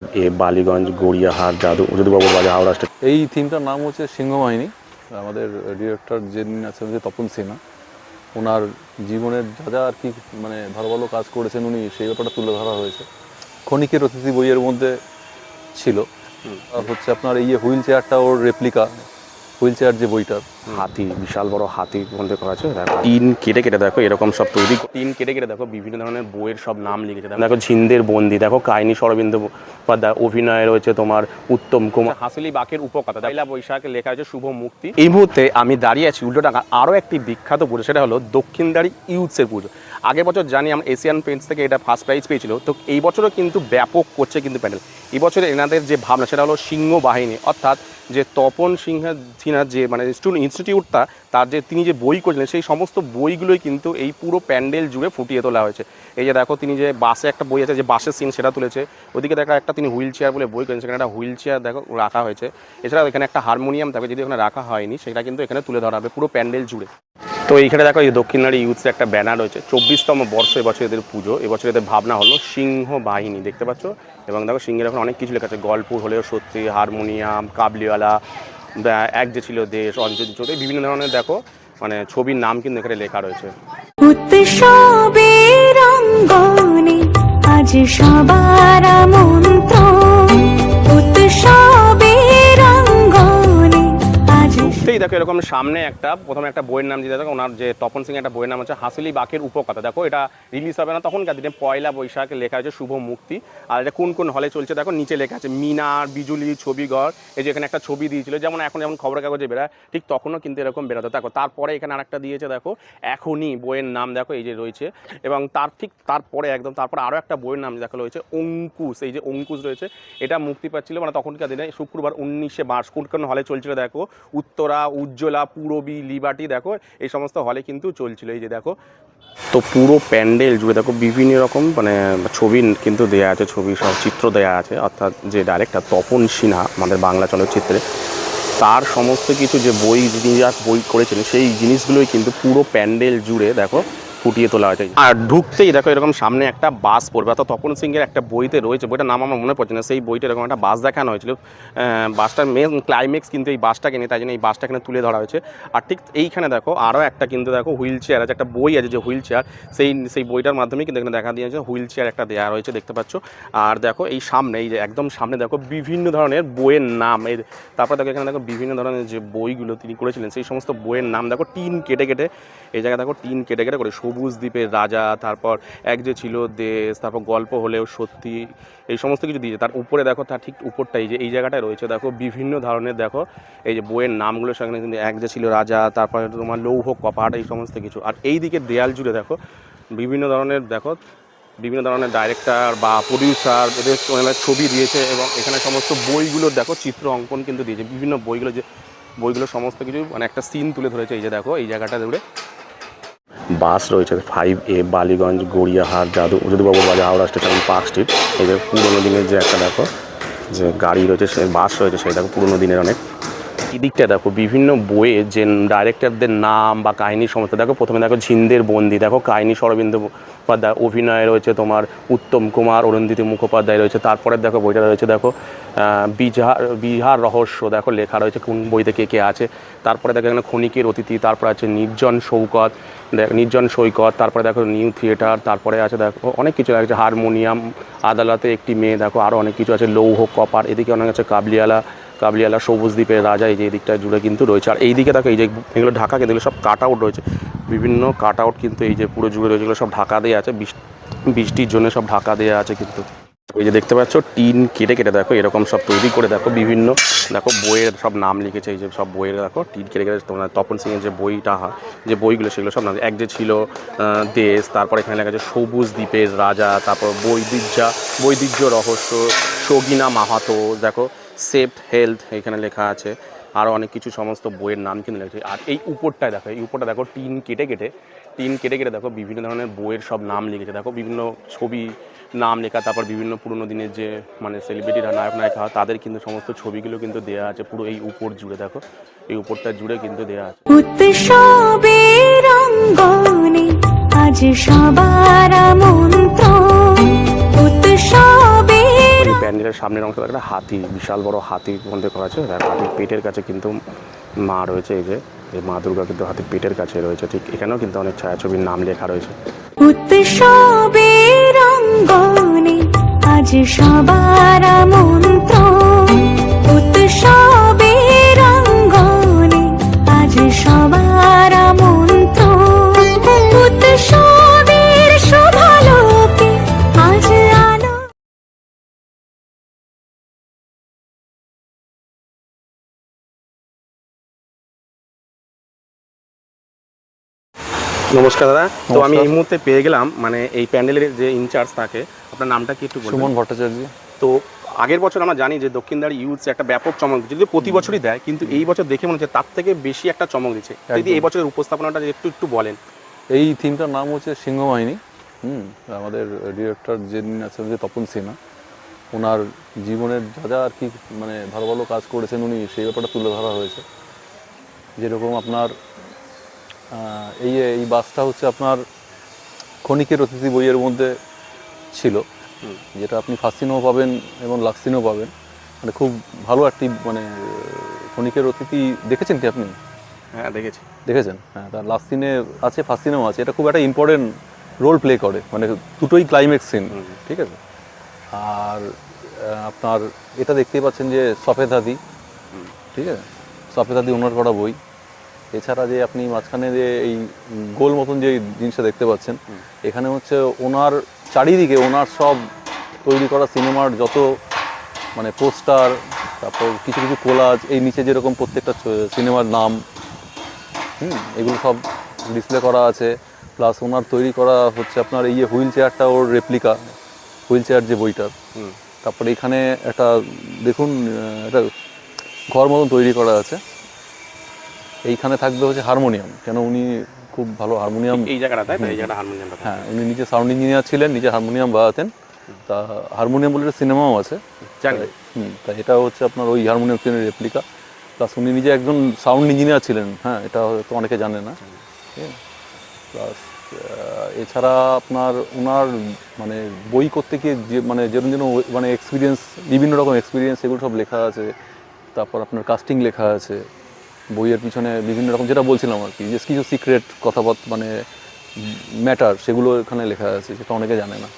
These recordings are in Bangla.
বালিগঞ্জ গড়িয়াহাট যদুবাবুর বাজার হাওড়া স্টেশন। এই থিমটার নাম হচ্ছে সিংহবাহিনী। আমাদের ডিরেক্টর যিনি আছেন যে তপন সিনহা, ওনার জীবনের যা যা আর কি মানে ভালো ভালো কাজ করেছেন উনি সেই ব্যাপারটা তুলে ধরা হয়েছে। ক্ষণিকের অতিথি বইয়ের মধ্যে ছিল। আর হচ্ছে আপনার এই হুইল চেয়ারটা ওর রেপ্লিকা হুইল চেয়ার যে বইটার হাতি, বিশাল বড় হাতির মধ্যে করা আছে। দেখো টিন কেটে কেটে দেখো এরকম সব তৈরি, টিন কেটে কেটে দেখো বিভিন্ন ধরনের বইয়ের সব নাম লিখেছে। দেখো ঝিন্দের বন্দি, দেখো কাহিনী শরবিন্দ উপাধ্যায়, অভিনয় রয়েছে তোমার উত্তম কুমার, হাসিলি বাকের উপকথা, পয়লা বৈশাখে লেখা হয়েছে শুভ মুক্তি। এই মুহূর্তে আমি দাঁড়িয়ে আছি উল্টোডাঙ্গা আরও একটি বিখ্যাত পুজো, সেটা হলো দক্ষিণদাড়ি ইউথসের পুজো। আগের বছর জানি আমরা এশিয়ান পেন্টস থেকে এটা ফার্স্ট প্রাইজ পেয়েছিল, তো এই বছরও কিন্তু ব্যাপক করছে কিন্তু প্যান্ডেল। এই বছরে এনাদের যে ভাবনা সেটা হলো সিংহ বাহিনী, অর্থাৎ যে তপন সিনহার যে মানে ইনস্টিটিউটটা তার যে তিনি যে বই করেছিলেন সেই সমস্ত বইগুলোই কিন্তু এই পুরো প্যান্ডেল জুড়ে ফুটিয়ে তোলা হয়েছে। এই যে দেখো তিনি যে বাসে একটা বই আছে যে বাসের সিন সেটা তুলেছে, ওদিকে দেখা একটা তিনি হুইল চেয়ার বলে বই করেছেন, সেখানে একটা হুইল চেয়ার দেখো রাখা হয়েছে। এছাড়াও এখানে একটা হারমোনিয়াম থাকবে, যদি এখানে রাখা হয়নি সেটা কিন্তু এখানে তুলে ধরা হবে পুরো প্যান্ডেল জুড়ে। তো এইখানে দেখো এই দক্ষিণারী ইউথসের একটা ব্যানার রয়েছে, 24তম বর্ষ এবছর এদের পুজো। এবছর এদের ভাবনা হলো সিংহ বাহিনী, দেখতে পাচ্ছ। এবং দেখো সিংহের এখন অনেক কিছু লেখা আছে, গল্প হলেও সত্যি, হারমোনিয়াম, কাবলিওয়ালা, এক যে ছিল দেশ, অঞ্জলি চৌধুরী, বিভিন্ন ধরনের দেখো মানে ছবির নাম কিন্তু এখানে লেখা রয়েছে। উৎসবের অঙ্গনে আজ সবার আমন্ত্রণ, উৎসবের অঙ্গনে আজ। এই দেখো এরকম সামনে একটা প্রথমে একটা বইয়ের নাম দিয়ে দেখো, ওনার যে তপন সিং একটা বইয়ের নাম হচ্ছে হাসিলি বাকের উপকথা। দেখো এটা রিলিজ হবে না তখনকার দিনে, পয়লা বৈশাখে লেখা হয়েছে শুভ মুক্তি। আর এটা কোন কোন হলে চলছে দেখো, নিচে লেখা আছে মিনার, বিজুলি, ছবিঘর। এই যে এখানে একটা ছবি দিয়েছিল, যেমন এখন যেমন খবরের কাগজে বেরোয় ঠিক তখনও কিন্তু এরকম বেরোতো। দেখো তারপরে এখানে আরেকটা দিয়েছে দেখো এখনই বইয়ের নাম দেখো এই যে রয়েছে, এবং তার ঠিক তারপরে একদম তারপরে আরও একটা বইয়ের নাম দেখো রয়েছে অঙ্কুশ। এই যে অঙ্কুশ রয়েছে এটা মুক্তি পাচ্ছিল মানে তখনকার দিনে শুক্রবার 19শে মার্চ কোন কোন হলে চলছিল দেখো, উত্তরা, উজ্জ্বলা, পূরবী, লিবার্টি, দেখো এই সমস্ত হলে কিন্তু চলছিল। এই যে দেখো তো পুরো প্যান্ডেল জুড়ে দেখো বিভিন্ন রকম মানে ছবি কিন্তু দেয়া আছে, ছবি সব চিত্র দেয়া আছে, অর্থাৎ যে ডাইরেক্টর তপন সিনহা আমাদের বাংলা চলচ্চিত্রে তার সমস্ত কিছু যে বই যিনি যা বই করেছিলেন সেই জিনিসগুলোই কিন্তু পুরো প্যান্ডেল জুড়ে দেখো ফুটিয়ে তোলা হয়েছে। আর ঢুকতেই দেখো এরকম সামনে একটা বাস পড়বে, অর্থাৎ তপন সিংয়ের একটা বইতে রয়েছে, বইটার নাম আমার মনে পড়ছে না, সেই বইটা এরকম একটা বাস দেখানো হয়েছিল। বাসটার মেন ক্লাইম্যাক্স কিন্তু এই বাসটাকে নিয়ে, তাই জন্য এই বাসটা এখানে তুলে ধরা হয়েছে। আর ঠিক এইখানে দেখো আরও একটা কিন্তু দেখো হুইল চেয়ার আছে, একটা বই আছে যে হুইল চেয়ার, সেই বইটার মাধ্যমে কিন্তু এখানে দেখা দিয়েছে হুইল চেয়ার একটা দেওয়া রয়েছে, দেখতে পাচ্ছ। আর দেখো এই সামনে এই যে একদম সামনে দেখো বিভিন্ন ধরনের বইয়ের নাম, এই তারপর দেখো এখানে দেখো বিভিন্ন ধরনের যে বইগুলো তিনি করেছিলেন সেই সমস্ত বইয়ের নাম দেখো টিন কেটে কেটে, এই জায়গায় দেখো টিন কেটে কেটে করে সবুজ দ্বীপের রাজা, তারপর এক যে ছিল দেশ, তারপর গল্প হলেও সত্যি, এই সমস্ত কিছু দিয়েছে। তার উপরে দেখো তার ঠিক উপরটাই যে এই জায়গাটায় রয়েছে দেখো বিভিন্ন ধরনের দেখো এই যে বইয়ের নামগুলো, সেখানে কিন্তু এক যে ছিল রাজা, তারপরে তোমার লৌহ কপাট, এই সমস্ত কিছু। আর এই দিকে দেয়াল জুড়ে দেখো বিভিন্ন ধরনের দেখো বিভিন্ন ধরনের ডাইরেক্টর বা প্রডিউসার এদের ছবি দিয়েছে, এবং এখানে সমস্ত বইগুলোর দেখো চিত্র অঙ্কন কিন্তু দিয়েছে, বিভিন্ন বইগুলো যে বইগুলো সমস্ত কিছু মানে একটা সিন তুলে ধরেছে। এই যে দেখো এই জায়গাটা জুড়ে বাস রয়েছে 5A বালিগঞ্জ গড়িয়াহাট যদুবাবুর বাজার হাওড়া স্টেশন পার্ক স্ট্রিট। এই যে পুরোনো দিনের যে একটা দেখো যে গাড়ি রয়েছে, সে বাস রয়েছে, সেই দেখো পুরোনো দিনের অনেক। এই দিকটা দেখো বিভিন্ন বইয়ে যে ডাইরেক্টরদের নাম বা কাহিনী সমস্ত দেখো। প্রথমে দেখো ঝিন্দের বন্দি, দেখো কাহিনী শরবিন্দ উপাধ্যায়, অভিনয় রয়েছে তোমার উত্তম কুমার, অরুন্ধতী মুখোপাধ্যায় রয়েছে। তারপরে দেখো বইটা রয়েছে দেখো বিহার রহস্য, দেখো লেখা রয়েছে কোন বইতে কে কে আছে। তারপরে দেখো এখানে ক্ষণিকের অতিথি, তারপরে আছে নির্জন সৈকত, তারপরে দেখো নিউ থিয়েটার, তারপরে আছে দেখো অনেক কিছু আছে, হারমোনিয়াম, আদালতে একটি মেয়ে, দেখো আরও অনেক কিছু আছে, লৌহ কপার, এদিকে অনেক আছে কাবলিওয়ালা, সবুজ দ্বীপের রাজা, এই যে এই দিকটা জুড়ে কিন্তু রয়েছে। আর এই দিকে দেখো এই যে এগুলো ঢাকা কিন্তু এগুলো সব কাট আউট রয়েছে, বিভিন্ন কাট আউট কিন্তু এই যে পুরো জুড়ে রয়েছে, এগুলো সব ঢাকা দেওয়া আছে, বৃষ্টির জন্য সব ঢাকা দেওয়া আছে কিন্তু। এই যে দেখতে পাচ্ছ টিন কেটে কেটে দেখো এরকম সব তৈরি করে দেখো বিভিন্ন দেখো বইয়ের সব নাম লিখেছে, এই যে সব বইয়ের দেখো টিন কেটে কেটে তোমার তপন সিংয়ের যে বইটা যে বইগুলো সেগুলো সব নাম, এক যে ছিল দেশ, তারপর এখানে লেখা আছে সবুজ দ্বীপের রাজা, তারপর বৈদিহ্য রহস্য, সগিনা মাহাতো, দেখো সেফ হেলথ এখানে লেখা আছে, আরও অনেক কিছু সমস্ত বইয়ের নাম কিন্তু লেখা আছে। আর এই উপরটায় দেখো এই উপরটা দেখো টিন কেটে কেটে দেখো বিভিন্ন ধরনের বইয়ের সব নাম লিখেছে, দেখো বিভিন্ন ছবি নাম লেখা, তারপর বিভিন্ন পুরোনো দিনের যে মানে সেলিব্রিটিরা নায়ক নায়িকা তাদের কিন্তু সমস্ত ছবিগুলো কিন্তু দেওয়া আছে পুরো এই উপর জুড়ে, দেখো এই উপরটা জুড়ে কিন্তু দেওয়া আছে। উৎসবের অঙ্গনে আজ সবার আমন্ত্রণ, উৎসবের প্যান্ডেলের সামনের অংশ একটা হাতি, বিশাল বড় হাতির মধ্যে করা আছে। হাতির পেটের কাছে কিন্তু মা রয়েছে, এই যে মা দুর্গা কিন্তু হাতির পেটের কাছে রয়েছে। ঠিক এখানেও কিন্তু অনেক ছায়াছবির নাম লেখা রয়েছে। উৎসবের অঙ্গনে আজ সবার আমন্ত্রণ, উৎসবের অঙ্গনে আজ সবার আমন্ত্রণ, উৎসবের শোভালোকে আজ আলো। নমস্কার দাদা। তো আমি নমস্কার। এই মুহূর্তে পেয়ে গেলাম মানে এই প্যান্ডেলের যে ইনচার্জ থাকে, আপনার নামটা কি একটু বলবেন? সুমন ভট্টাচার্য। তো আগের বছর আমরা জানি যে দক্ষিণদার ইউথস একটা ব্যাপক চমক, যদি প্রতি বছরই দেয়, কিন্তু এই বছর দেখে মনে হচ্ছে তার থেকে বেশি একটা চমক দিচ্ছে। যদি এই বছরের উপস্থাপনাটা একটু একটু বলেন। এই থিমটার নাম হচ্ছে সিংহবাহিনী। আমাদের ডিরেক্টর যিনি আছেন যে তপন সিনহা, ওনার জীবনের যা যা আর কি মানে ভালো ভালো কাজ করেছেন উনি সেই ব্যাপারটা তুলে ধরা হয়েছে। যেরকম আপনার এই বাসটা হচ্ছে আপনার ক্ষণিকের অতিথি বইয়ের মধ্যে ছিল, যেটা আপনি ফার্স্ট সিনেও পাবেন এবং লাস্ট সিনেও পাবেন। মানে খুব ভালো একটি মানে ক্ষণিকের অতিথি দেখেছেন কি আপনি? হ্যাঁ, দেখেছি। দেখেছেন? হ্যাঁ, তার লাস্ট সিনে আছে, ফার্স্ট সিনেও আছে। এটা খুব একটা ইম্পর্টেন্ট রোল প্লে করে, মানে দুটোই ক্লাইম্যাক্স সিন, ঠিক আছে। আর আপনার এটা দেখতেই পাচ্ছেন যে সফেদ হাতি, ঠিক আছে, সফেদ হাতি ওনার করা বই। এছাড়া যে আপনি মাঝখানে যে এই গোল মতন যে জিনিসটা দেখতে পাচ্ছেন, এখানে হচ্ছে ওনার চারিদিকে ওনার সব তৈরি করা সিনেমার যত মানে পোস্টার, তারপর কিছু কিছু কোলাজ, এই নিচে যেরকম প্রত্যেকটা সিনেমার নাম এগুলো সব ডিসপ্লে করা আছে। প্লাস ওনার তৈরি করা হচ্ছে আপনার এই যে হুইল চেয়ারটা, ওর রেপ্লিকা হুইল চেয়ার যে বইটার। তারপরে এখানে একটা দেখুন একটা ঘর মতন তৈরি করা আছে। এইখানে থাকবে হচ্ছে হারমোনিয়াম, কেন উনি খুব ভালো হারমোনিয়াম, এই জায়গাটা, তাই তো? এই জায়গাটা হারমোনিয়ামটা। হ্যাঁ, উনি নিজে সাউন্ড ইঞ্জিনিয়ার ছিলেন, নিজে হারমোনিয়াম বাজাতেন। তা হারমোনিয়াম বলে একটা সিনেমাও আছে, জানি। তা এটা হচ্ছে আপনার ওই হারমোনিয়াম সিনের রেপ্লিকা। প্লাস উনি নিজে একজন সাউন্ড ইঞ্জিনিয়ার ছিলেন, হ্যাঁ, এটা হয়তো অনেকে জানে না। প্লাস এছাড়া আপনার ওনার মানে বই করতে গিয়ে যে মানে যেরকম যেন মানে এক্সপিরিয়েন্স, বিভিন্ন রকম এক্সপিরিয়েন্স, এগুলো সব লেখা আছে। তারপর আপনার কাস্টিং লেখা আছে বইয়ের পিছনে, বিভিন্ন রকম যেটা বলছিলাম আর কি, যে কিছু সিক্রেট কথাবার্তা মানে ম্যাটার, সেগুলো এখানে লেখা আছে, যেটা অনেকে জানে না।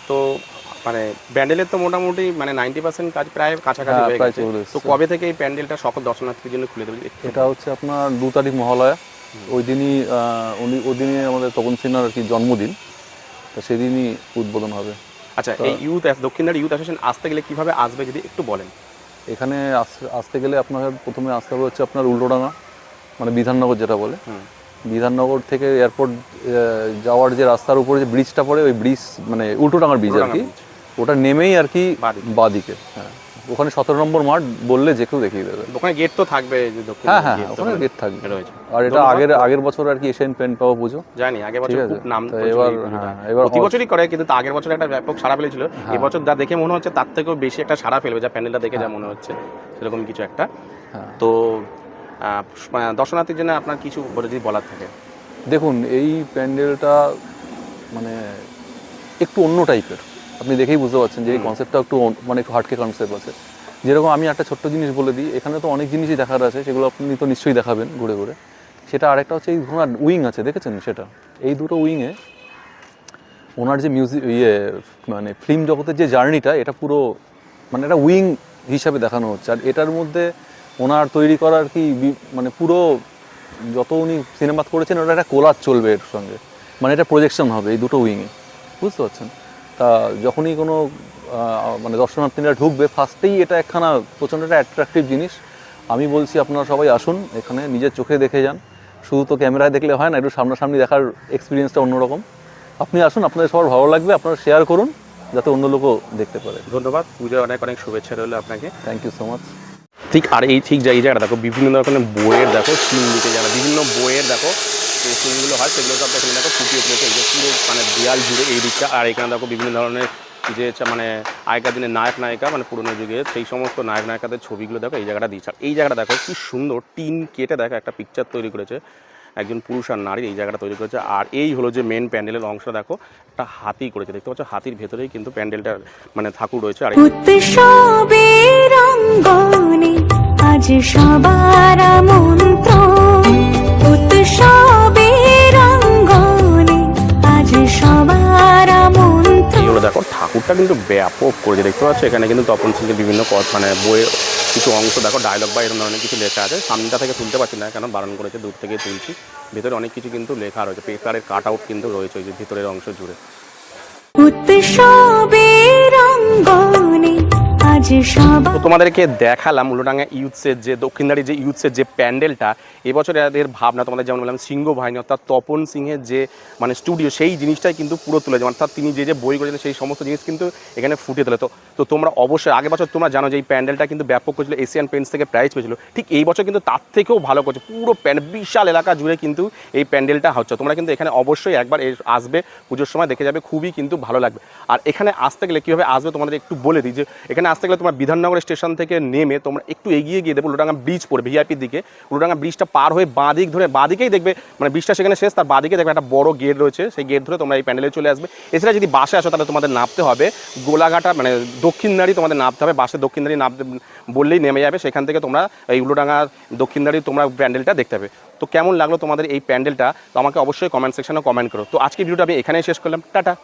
তো মানে প্যান্ডেলের তো মোটামুটি মানে 90% কাজ প্রায় কাছাকাছি হ্যাঁ, হয়ে প্রায় গেছে। চলে তো এসেছে। কবে থেকে এই প্যান্ডেলটা সকল দর্শনার্থীদের জন্য খুলে দেবে? এটা হচ্ছে আপনার 2 তারিখ মহালয়া, ওই দিনই ওই দিনই আমাদের তপন সিনহার আর কি জন্মদিন, তো সেদিনই উদ্বোধন হবে। আচ্ছা, এই দক্ষিণদার ইউথ অ্যাসোসিয়েশন আসতে গেলে কিভাবে আসবে যদি একটু বলেন। এখানে আসতে গেলে আপনাকে প্রথমে আসতে হবে হচ্ছে আপনার উল্টোডাঙ্গা, মানে বিধাননগর যেটা বলে। বিধাননগর থেকে এয়ারপোর্ট যাওয়ার যে রাস্তার উপরে যে ব্রিজটা পড়ে, ওই ব্রিজ মানে উল্টোডাঙ্গার ব্রিজ আর কি, ওটা নেমেই আর কি বাঁদিকে, হ্যাঁ, ওখানে 17 নম্বর মাঠ বললে যে কেউ দেখিয়ে দেবে। ওখানে গেট তো থাকবে যে দক্ষিণ। হ্যাঁ হ্যাঁ, ওখানে গেট থাকবে রয়েছে। আর এটা আগের বছর আর কি এশিয়ান পেন্ট পাওয়া পুজো, জানি আগের বছর খুব নাম তো এবার প্রতি বছরই করে, কিন্তু আগের বছর একটা ব্যাপক সাড়া ফেলেছিল। এবছর যা দেখে মনে হচ্ছে তার থেকেও বেশি একটা সাড়া ফেলবে, যা প্যান্ডেলটা দেখে যা মনে হচ্ছে সেরকম কিছু একটা। তো দর্শনার্থীর জন্য আপনার কিছু যদি বলার থাকে। দেখুন, এই প্যান্ডেলটা মানে একটু অন্য টাইপের, আপনি দেখেই বুঝতে পারছেন যে এই কনসেপ্টটা একটু মানে একটু হাটকে কনসেপ্ট আছে। যেরকম আমি একটা ছোট্ট জিনিস বলে দিই, এখানে তো অনেক জিনিসই দেখার আছে, সেগুলো আপনি তো নিশ্চয়ই দেখাবেন ঘুরে ঘুরে। সেটা আরেকটা হচ্ছে এই ধরুন উইং আছে, দেখেছেন সেটা? এই দুটো উইংয়ে ওনার যে মিউজিক মানে ফিল্ম জগতের যে জার্নিটা, এটা পুরো মানে একটা উইং হিসাবে দেখানো হচ্ছে। আর এটার মধ্যে ওনার তৈরি করা আর কি মানে পুরো যত উনি সিনেমা করেছেন, ওটা একটা কোলাজ চলবে এর সঙ্গে, মানে এটা প্রজেকশন হবে এই দুটো উইংয়ে, বুঝতে পারছেন? তা যখনই কোনো মানে দর্শনার্থীরা ঢুকবে, ফার্স্টেই এটা একখানা প্রচণ্ড একটা অ্যাট্রাকটিভ জিনিস। আমি বলছি আপনারা সবাই আসুন, এখানে নিজের চোখে দেখে যান। শুধু তো ক্যামেরায় দেখলে হয় না, একটু সামনাসামনি দেখার এক্সপিরিয়েন্সটা অন্যরকম। আপনি আসুন, আপনাদের সবার ভালো লাগবে, আপনারা শেয়ার করুন যাতে অন্য লোকও দেখতে পারে। ধন্যবাদ, পুজোর অনেক অনেক শুভেচ্ছা রইল আপনাকে। Thank you so much. ঠিক, আর এই ঠিক এই জায়গাটা দেখো, বিভিন্ন ধরনের বইয়ের দেখো সিন দিতে যারা বিভিন্ন বইয়ের দেখো যে সিনগুলো হয়, সেগুলো সব এখানে দেখো ফুটিয়ে তুলেছে। এই যে পুরো মানে দেয়াল জুড়ে এই দিকটা, আর এখানে দেখো বিভিন্ন ধরনের যে মানে আগেকার দিনের নায়ক নায়িকা, মানে পুরোনো যুগে সেই সমস্ত নায়ক নায়িকাদের ছবিগুলো দেখো এই জায়গাটা দিয়েছে। আর এই জায়গাটা দেখো কি সুন্দর টিন কেটে দেখো একটা পিকচার তৈরি করেছে। একজন পুরুষ আর নারীর এই জায়গাটা তৈরি করেছে। আর এই হলো যে মেন প্যান্ডেলের অংশ, দেখো একটা হাতি করেছে, দেখতে পাচ্ছ হাতির ভেতরেই কিন্তু প্যান্ডেলটা মানে ঠাকুর রয়েছে। আর উৎসবের অঙ্গনে আজ সবার আমন্ত্রণ, উৎসবের অঙ্গনে আজ সবার আমন্ত্রণ। এইগুলো দেখো ঠাকুরটা কিন্তু ব্যাপক করেছে, দেখতে পাচ্ছ এখানে কিন্তু তপন সিংয়ের বিভিন্ন মানে বইয়ের কিছু অংশ দেখো, ডায়লগ বা এরকম ধরনের কিছু লেখা আছে। সামনেটা থেকে তুলতে পারছি না, কেন বারণ করেছে, দূর থেকে তুলছি। ভেতরে অনেক কিছু কিন্তু লেখা রয়েছে, পেপারের কাট আউট কিন্তু রয়েছে ওই যে ভিতরের অংশ জুড়ে। উৎসবের অঙ্গনে আজ সবার। তো তোমাদেরকে দেখালাম উল্টোডাঙ্গা ইউথসের যে দক্ষিণদারি যে ইউথসের যে প্যান্ডেলটা, এবছর এদের ভাবনা তোমাদের যেমন বললাম সিংহ বাহিনী অর্থাৎ তপন সিংহের যে মানে স্টুডিও, সেই জিনিসটাই কিন্তু পুরো তুলেছে, অর্থাৎ তিনি যে যে বই করেছেন সেই সমস্ত জিনিস কিন্তু এখানে ফুটে তোলে। তো তোমরা অবশ্যই আগের বছর তোমরা জানো যে এই প্যান্ডেলটা কিন্তু ব্যাপক করেছিল, এশিয়ান পেন্টস থেকে প্রাইজ পেয়েছিল, ঠিক এই বছর কিন্তু তার থেকেও ভালো করছে, পুরো বিশাল এলাকা জুড়ে কিন্তু এই প্যান্ডেলটা হচ্ছে। তোমরা কিন্তু এখানে অবশ্যই একবার আসবে, পুজোর সময় দেখে যাবে, খুবই কিন্তু ভালো লাগবে। আর এখানে আসতে গেলে কীভাবে আসবে তোমাদের একটু বলে দিই, যে এখানে আসতে গেলে তোমার বিধাননগর স্টেশন থেকে নেমে তোমরা একটু এগিয়ে গিয়ে দেবো উল্টোডাঙ্গা ব্রিজ পড়বে ভিআইপির দিকে, উল্টোডাঙ্গা ব্রিজটা পার হয়ে বাঁ দিক ধরে, বাঁ দিকেই দেখবে মানে ব্রিজটা সেখানে শেষ, তার বাঁ দিকে দেখবে একটা বড় গেট রয়েছে, সেই গেট ধরে তোমরা এই প্যান্ডেলে চলে আসবে। এছাড়া যদি বাসে আসো তাহলে তোমাদের নামতে হবে গোলাঘাটা, মানে দক্ষিণদারি তোমাদের নামতে হবে, বাসে দক্ষিণদারি নামতে বললেই নেমে যাবে, সেখান থেকে তোমরা এই উল্টোডাঙ্গা দক্ষিণদারি তোমরা প্যান্ডেলটা দেখতে হবে। তো কেমন লাগলো তোমাদের এই প্যান্ডেলটা, তো আমাকে অবশ্যই কমেন্ট সেকশনে কমেন্ট করো। তো আজকে ভিডিওটা আমি এখানেই শেষ করলাম, টাটা।